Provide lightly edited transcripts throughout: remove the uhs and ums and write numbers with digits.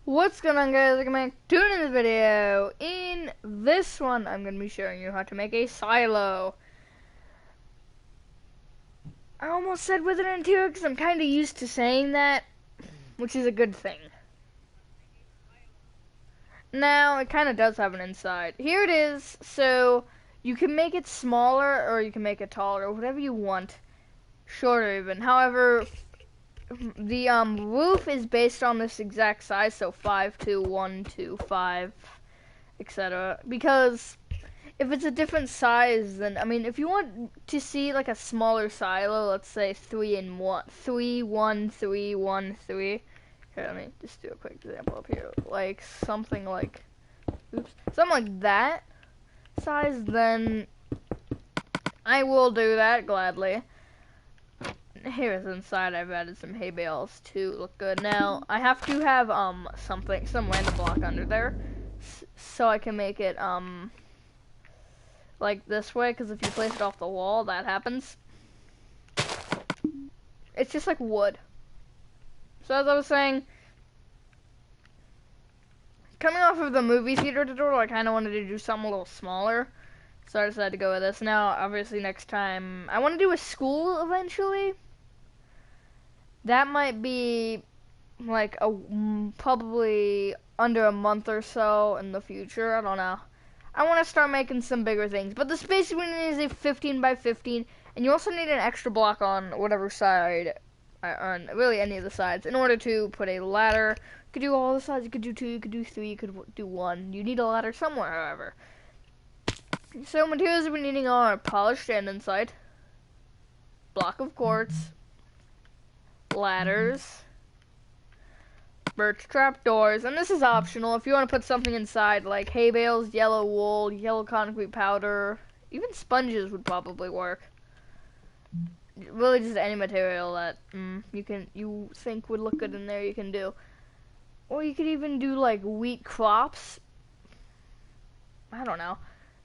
What's going on, guys? Welcome back to another video. In this one, I'm going to be showing you how to make a silo. I almost said with an interior because I'm kind of used to saying that, which is a good thing. Now, it kind of does have an inside. Here it is. So, you can make it smaller or you can make it taller, whatever you want. Shorter even. However, the roof is based on this exact size, so 5, 2, 1, 2, 5, etc. Because if it's a different size, then I mean, if you want to see like a smaller silo, let's say 3 and 1, 3, 1, 3, 1, 3. Here, let me just do a quick example up here, like something like, something like that size. Then I will do that gladly. Here's inside. I've added some hay bales to look good. Now I have to have some random block under there, so I can make it like this way. Because if you place it off the wall, that happens. It's just like wood. So as I was saying, coming off of the movie theater tutorial, I kind of wanted to do something a little smaller, so I decided to go with this. Now, obviously, next time I want to do a school eventually. That might be like probably under a month or so in the future. I don't know. I want to start making some bigger things, but the space we need is a 15 by 15, and you also need an extra block on whatever side, on really any of the sides, in order to put a ladder. You could do all the sides. You could do 2. You could do 3. You could do 1. You need a ladder somewhere, however. So materials we're needing are polished andesite, block of quartz, ladders, birch trap doors, and this is optional if you want to put something inside like hay bales, yellow wool, yellow concrete powder, even sponges would probably work. Really, just any material that you think would look good in there, you can do. Or you could even do like wheat crops. I don't know.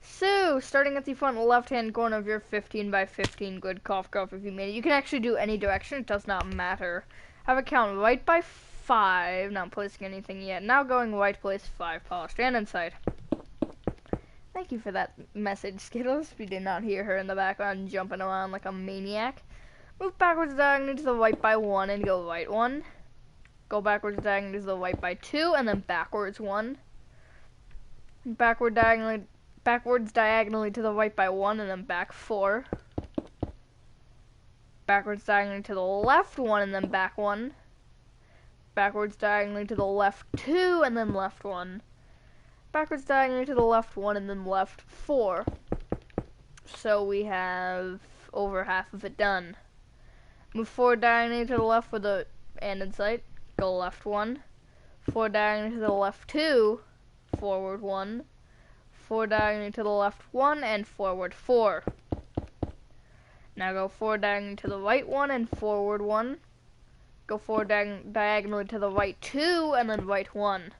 So, starting at the front left-hand corner of your 15 by 15 grid cough if you made it, you can actually do any direction. It does not matter. Have it count right by 5. Not placing anything yet. Now going right place 5. Polished andesite. Thank you for that message, Skittles. We did not hear her in the background jumping around like a maniac. Move backwards diagonally to the right by 1 and go right 1. Go backwards diagonally to the right by 2 and then backwards 1. Backwards diagonally to the right by 1 and then back 4. Backwards diagonally to the left 1 and then back 1. Backwards diagonally to the left 2 and then left 1. Backwards diagonally to the left 1 and then left 4. So we have over half of it done. Move forward diagonally to the left with the andesite. Go left 1. Forward diagonally to the left 2. Forward 1. Forward diagonally to the left 1 and forward 4. Now go forward diagonally to the right 1 and forward 1. Go forward diagonally to the right 2 and then right 1.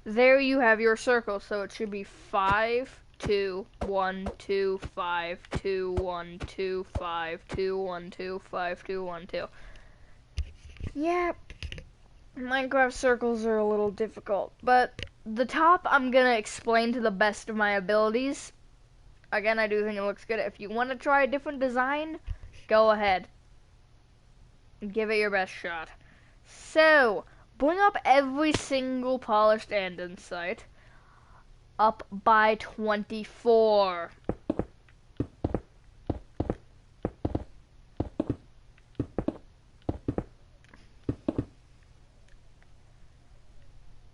There you have your circle, so it should be 5, 2, 1, 2, 5, 2, 1, 2, 5, 2, 1, 2, 5, 2, 1, 2. Yeah, Minecraft circles are a little difficult, but the top I'm gonna explain to the best of my abilities. Again, I do think it looks good. If you want to try a different design, go ahead. Give it your best shot. So, bring up every single polished andesite up by 24.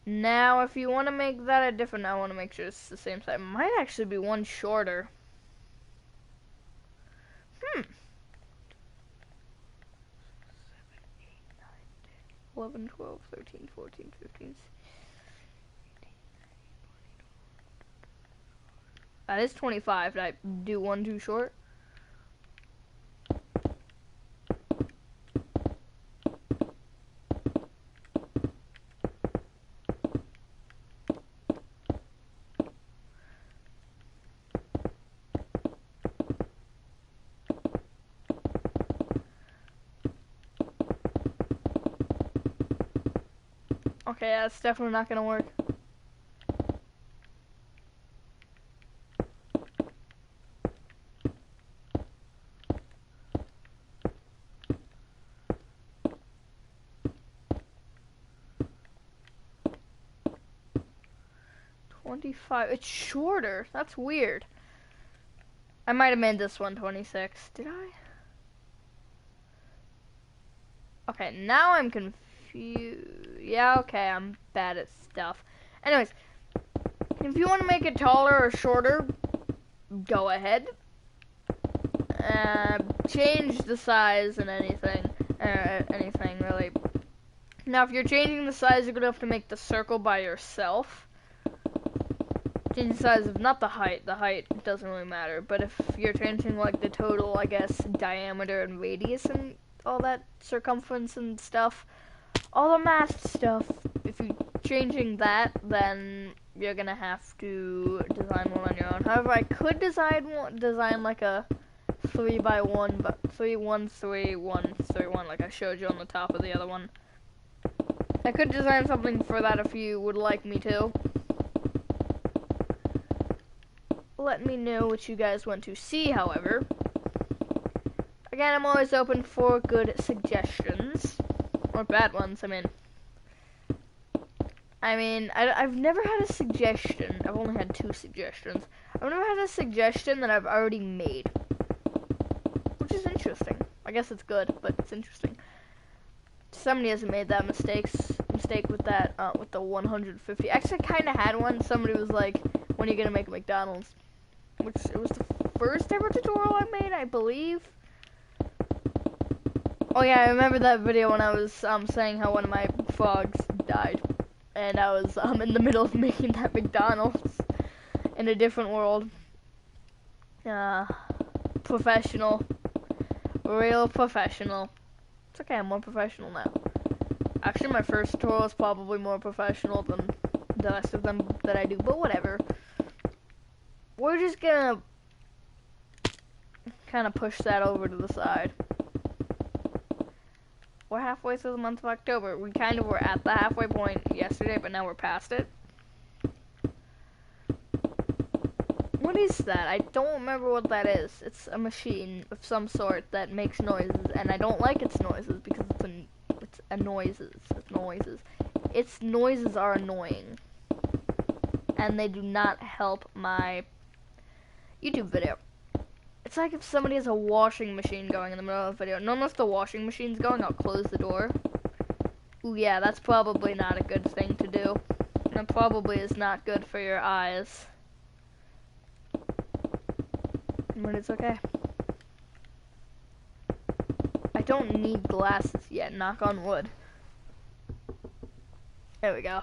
Now, if you want to make that a different, I want to make sure it's the same size. It might actually be one shorter. 11, 12, 13, 14, 15. That is 25. Did I do one too short? Okay, that's definitely not gonna work. It's shorter. That's weird. I might have made this one 26. Did I? Okay, now I'm confused. Yeah, okay, I'm bad at stuff. Anyways, if you want to make it taller or shorter, go ahead. Change the size and anything. Anything, really. Now, if you're changing the size, you're going to have to make the circle by yourself. Change the size of, not the height. The height doesn't really matter. But if you're changing, like, the total, I guess, diameter and radius and all that, circumference and stuff, all the math stuff, if you're changing that, then you're going to have to design one on your own. However, I could design like a 3x1, but 3, 1, 3, 1, 3, 1, like I showed you on the top of the other one. I could design something for that if you would like me to. Let me know what you guys want to see, however. Again, I'm always open for good suggestions. Or bad ones, I've never had a suggestion. I've only had 2 suggestions. I've never had a suggestion that I've already made. Which is interesting. I guess it's good, but it's interesting. Somebody hasn't made that mistake with that, with the 150. Actually, I kind of had one. Somebody was like, when are you going to make a McDonald's? Which, it was the first ever tutorial I made, I believe. Oh yeah, I remember that video when I was, saying how one of my frogs died. And I was, in the middle of making that McDonald's in a different world. Professional. Real professional. It's okay, I'm more professional now. Actually, my first tutorial is probably more professional than the rest of them that I do, but whatever. We're just gonna kind of push that over to the side. We're halfway through the month of October. We kind of were at the halfway point yesterday, but now we're past it. What is that? I don't remember what that is. It's a machine of some sort that makes noises, and I don't like its noises because Its noises are annoying, and they do not help my YouTube video. It's like if somebody has a washing machine going in the middle of a video. Normally if the washing machine's going, I'll close the door. Ooh, yeah, that's probably not a good thing to do. And it probably is not good for your eyes. But it's okay. I don't need glasses yet, knock on wood. There we go.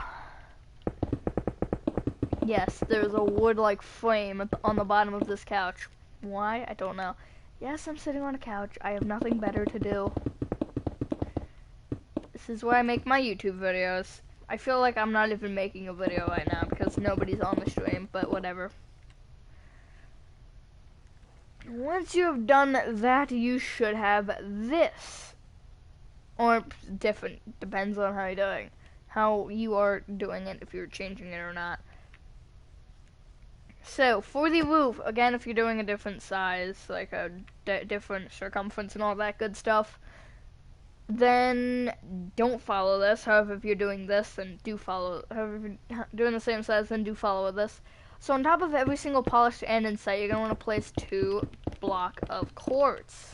Yes, there's a wood-like frame on the bottom of this couch. Why? I don't know. Yes, I'm sitting on a couch. I have nothing better to do. This is where I make my YouTube videos. I feel like I'm not even making a video right now because nobody's on the stream, but whatever. Once you have done that, you should have this. Or different. Depends on how you're doing. How you are doing it, if you're changing it or not. So, for the roof, again, if you're doing a different size, like a different circumference and all that good stuff, then don't follow this. However, if you're doing this, then do follow. However, if you're doing the same size, then do follow this. So, on top of every single polished andesite, you're going to want to place 2 blocks of quartz.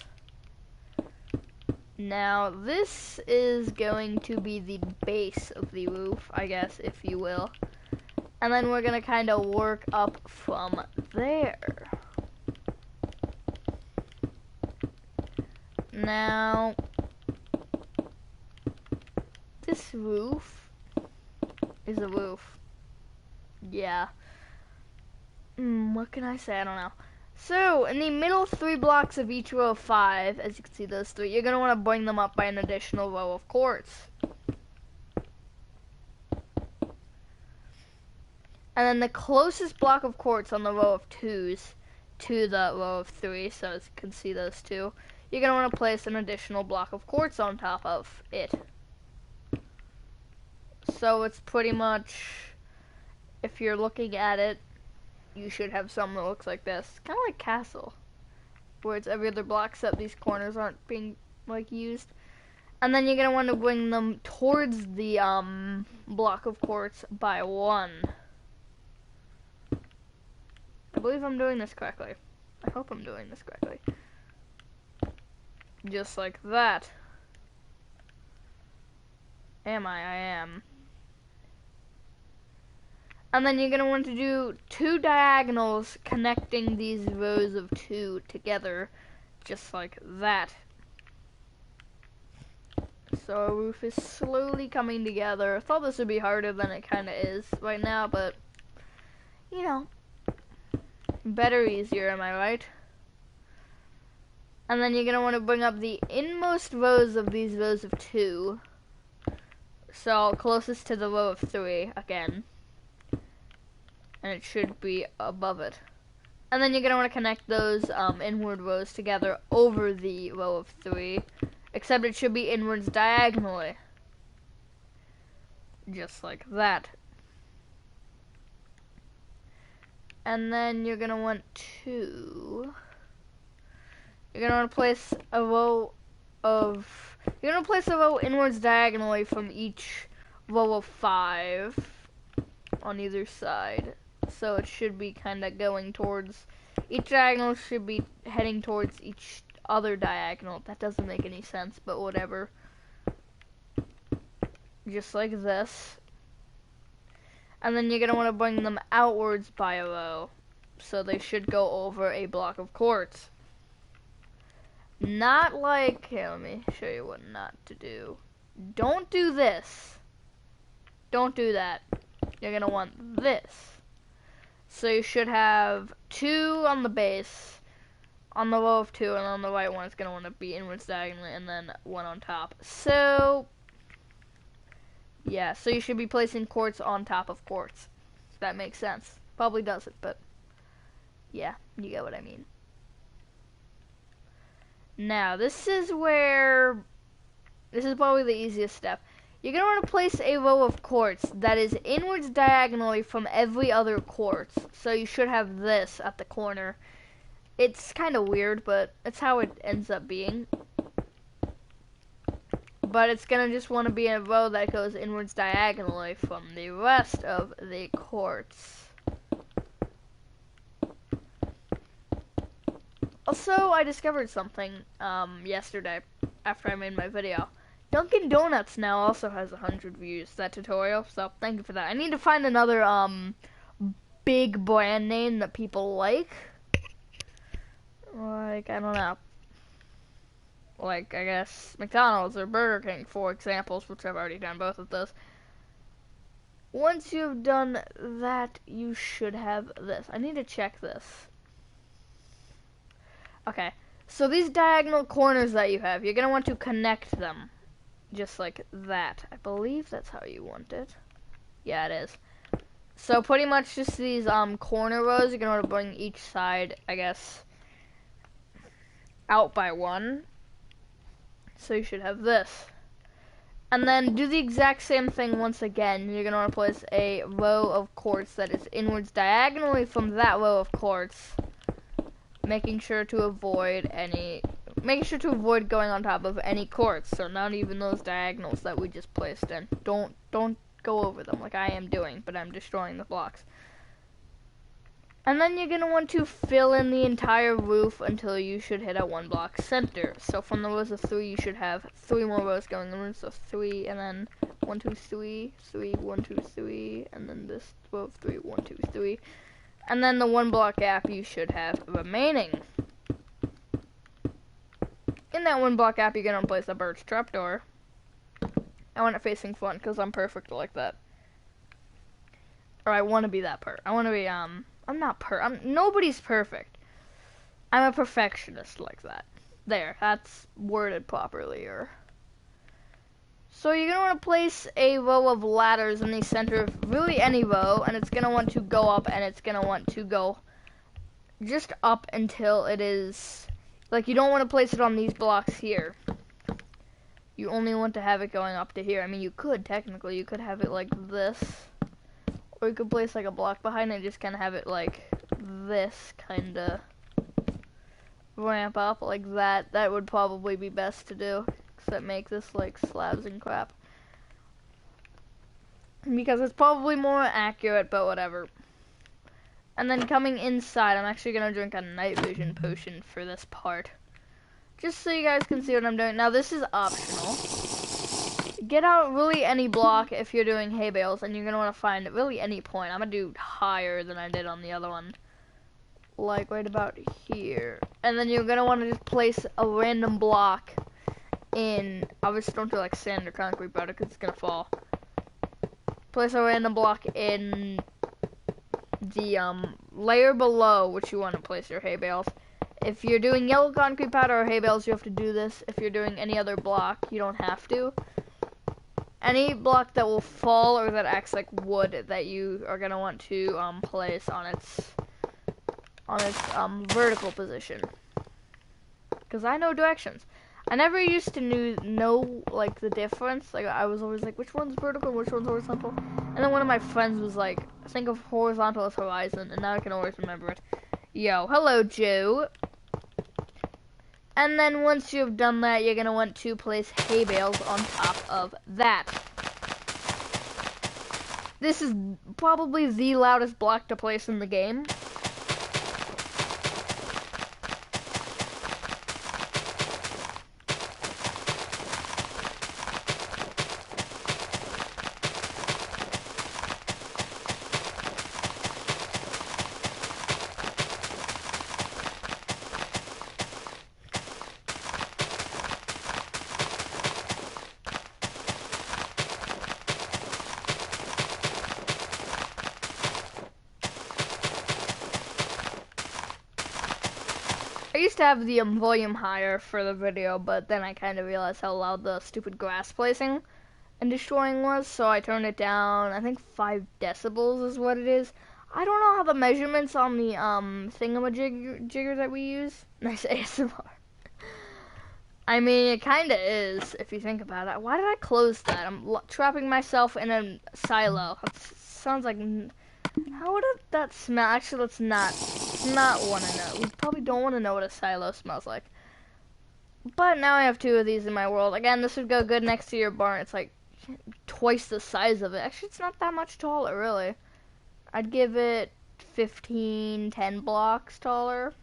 Now, this is going to be the base of the roof, I guess, if you will. And then we're going to kind of work up from there. Now, this roof is a roof. Yeah. What can I say? I don't know. So, in the middle 3 blocks of each row of 5, as you can see those 3, you're going to want to bring them up by an additional row of quartz. And then the closest block of quartz on the row of 2s to the row of 3, so as you can see those 2, you're going to want to place an additional block of quartz on top of it. So it's pretty much, if you're looking at it, you should have something that looks like this. Kind of like castle, where it's every other block except these corners aren't being like used. And then you're gonna want to bring them towards the block of quartz by 1. I believe I'm doing this correctly. I hope I'm doing this correctly. Just like that. Am I? I am. And then you're gonna want to do 2 diagonals connecting these rows of 2 together, just like that. So our roof is slowly coming together. I thought this would be harder than it kind of is right now, but you know, better, easier, am I right? And then you're gonna want to bring up the inmost rows of these rows of 2. So closest to the row of 3 again. And it should be above it. And then you're gonna want to connect those inward rows together over the row of 3. Except it should be inwards diagonally. Just like that. And then you're gonna want to... You're gonna want to place a row of... You're gonna place a row inwards diagonally from each row of 5 on either side. So it should be kind of going towards... Each diagonal should be heading towards each other diagonal. That doesn't make any sense, but whatever. Just like this. And then you're gonna want to bring them outwards by a row. So they should go over a block of quartz. Not like... Here, let me show you what not to do. Don't do this. Don't do that. You're gonna want this. So you should have 2 on the base, on the row of 2, and on the right one it's going to want to be inwards diagonally, and then 1 on top. So, yeah, so you should be placing quartz on top of quartz. If that makes sense. Probably doesn't, but yeah, you get what I mean. Now, this is probably the easiest step. You're going to want to place a row of quartz that is inwards diagonally from every other quartz. So you should have this at the corner. It's kind of weird, but it's how it ends up being. But it's going to just want to be a row that goes inwards diagonally from the rest of the quartz. Also, I discovered something yesterday after I made my video. Dunkin' Donuts now also has 100 views, that tutorial, so thank you for that. I need to find another big brand name that people like. Like, I don't know. Like, I guess McDonald's or Burger King, for examples, which I've already done both of those. Once you've done that, you should have this. I need to check this. Okay, so these diagonal corners that you have, you're going to want to connect them. Just like that. I believe that's how you want it. Yeah, it is. So pretty much just these corner rows, you're going to want to bring each side, I guess, out by 1. So you should have this. And then do the exact same thing once again. You're going to want to place a row of quartz that is inwards diagonally from that row of quartz. Making sure to avoid going on top of any quartz, so not even those diagonals that we just placed in. Don't go over them like I am doing, but I'm destroying the blocks. And then you're gonna want to fill in the entire roof until you should hit a 1 block center. So from the rows of 3, you should have 3 more rows going in. So 3, and then 1, 2, 3, 3, 1, 2, 3, and then this row of 3, 1, 2, 3. And then the 1 block gap you should have remaining. In that 1 block gap, you're going to place a birch trapdoor. I want it facing front because I'm perfect like that. Or I want to be that I want to be, nobody's perfect. I'm a perfectionist like that. There, that's worded properly. So you're going to want to place a row of ladders in the center of really any row, and it's going to want to go up, and it's going to want to go just up until it is, like, you don't want to place it on these blocks here. you only want to have it going up to here. I mean, you could technically, you could have it like this, or you could place like a block behind it and just kind of have it like this, kind of ramp up like that. That would probably be best to do, except make this like slabs and crap, because it's probably more accurate, but whatever. And then coming inside, I'm actually gonna drink a night vision potion for this part, just so you guys can see what I'm doing. Now this is optional. Get out really any block if you're doing hay bales, and you're gonna want to find really any point. I'm gonna do higher than I did on the other one, like right about here. And then you're gonna want to just place a random block in. Obviously, don't do like sand or concrete about it, because it's gonna fall. Place a random block in the layer below which you want to place your hay bales. If you're doing yellow concrete powder or hay bales, you have to do this. If you're doing any other block, you don't have to. Any block that will fall or that acts like wood that you are gonna want to place on its vertical position. Because I know directions. I never used to know like the difference. Like I was always like, which one's vertical and which one's horizontal? And then one of my friends was like, think of horizontal as horizon, and now I can always remember it. Yo, hello Joe. And then once you've done that, you're gonna want to place hay bales on top of that. This is probably the loudest block to place in the game. I used to have the volume higher for the video, but then I kind of realized how loud the stupid grass placing and destroying was, so I turned it down. I think 5 decibels is what it is. I don't know how the measurements on the thingamajigger that we use. Nice ASMR. I mean, it kind of is, if you think about it. Why did I close that? I'm trapping myself in a silo. That sounds like... How would that smell? Actually, let's not want to know. We probably don't want to know what a silo smells like. But now I have 2 of these in my world. Again, this would go good next to your barn. It's like twice the size of it. Actually, it's not that much taller, really. I'd give it 10 blocks taller.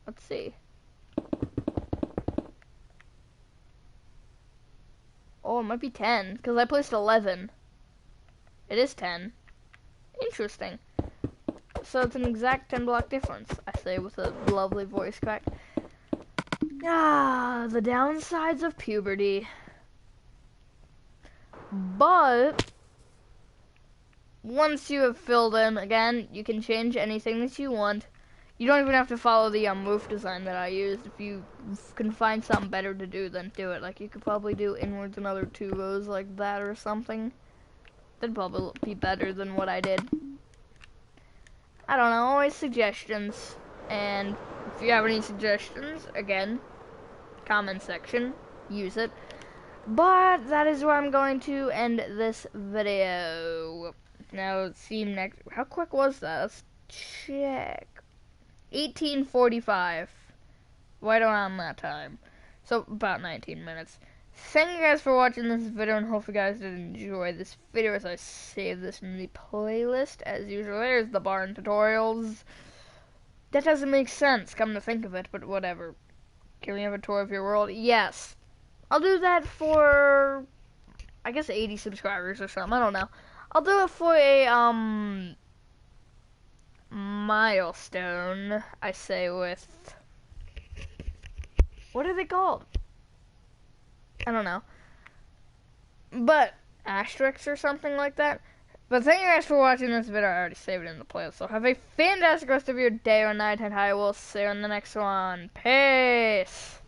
Let's see. Oh, it might be 10, because I placed 11. It is 10. Interesting. So it's an exact 10 block difference, I say with a lovely voice crack. Ah, the downsides of puberty. But once you have filled in, again, you can change anything that you want. You don't even have to follow the roof design that I used. If you can find something better to do, then do it. Like, you could probably do inwards another 2 rows like that or something. That'd probably be better than what I did. I don't know, always suggestions. And if you have any suggestions, again, comment section, use it. But that is where I'm going to end this video. Now, let's see next. How quick was that? Let's check. 18:45. Right around that time. So, about 19 minutes. Thank you guys for watching this video, and hope you guys did enjoy this video as I save this in the playlist. As usual, there's the barn tutorials. That doesn't make sense, come to think of it, but whatever. Can we have a tour of your world? Yes. I'll do that for, I guess, 80 subscribers or something. I don't know. I'll do it for a, milestone, I say, with, what are they called? I don't know. But, asterisks or something like that. But thank you guys for watching this video. I already saved it in the playlist. So have a fantastic rest of your day or night, and I will see you in the next one. Peace!